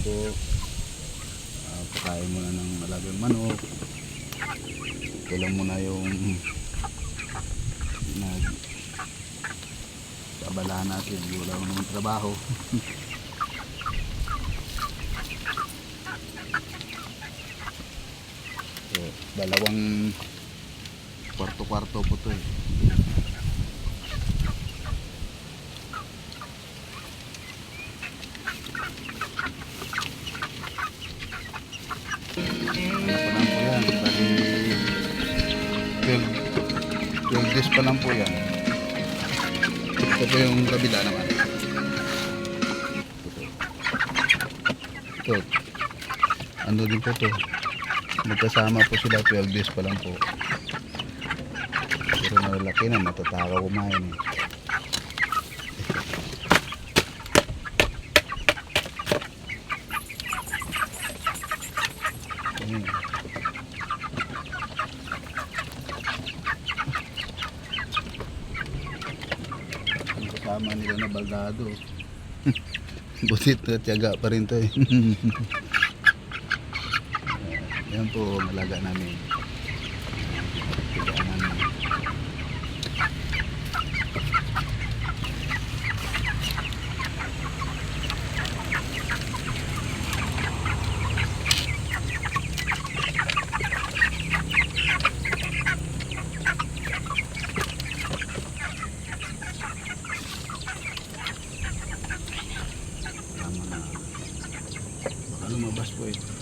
po. Pakain muna ng alagang manok. Ito lang muna yung abalahan natin. Wala naman trabaho. So, dalawang kwarto-kwarto po to eh. Ano pa lang po yan? Bali 12 days pa lang po yan. Ito po yung kabila naman. Ito. Ano din po to. Magkasama po sila 12 days pa lang po. Pero malaki na, matatakaw kumain eh. Ayan. Kasama nila na baldado. Butit na tiyaga pa rin to eh. Yan po malaga namin. Tiyagaan namin. Tama na. Baka lumabas po eh.